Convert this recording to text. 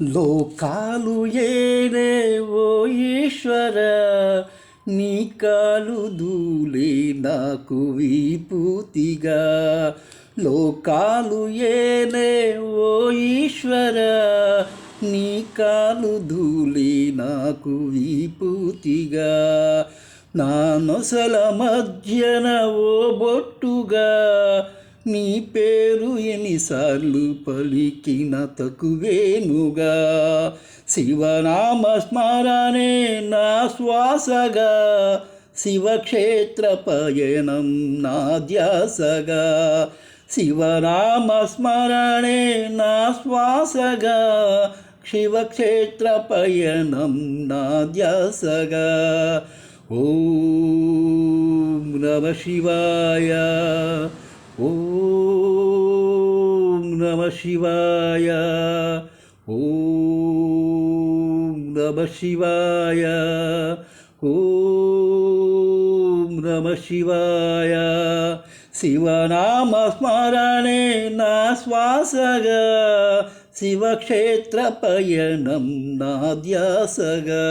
లోకాలు ఏలే ఓ ఈశ్వర, నీ కాలు దూలే నాకు విభూతిగా. లోకాలు ఏలే ఓ ఈశ్వర, నీ కాలు దూలే నాకు విభూతిగా. నా నొసల మధ్యన ఓ బొట్టుగా, నీ పేరు ఎన్నిసార్లు పలికిన తక్కువేనుగా. శివనామ స్మరణే నా శ్వాసగా, శివక్షేత్ర పయనం నా ధ్యాసగా. శివనామ స్మరణే నా శ్వాసగా, శివక్షేత్ర పయనం నా ధ్యాసగా. ఓం నమః శివాయ, ఓం నమః శివాయ, ఓం నమః శివాయ, ఓం నమః శివాయ. శివనామ స్మరణే నా శ్వాసగా, శివక్షేత్ర పయనం నా ధ్యాసగా.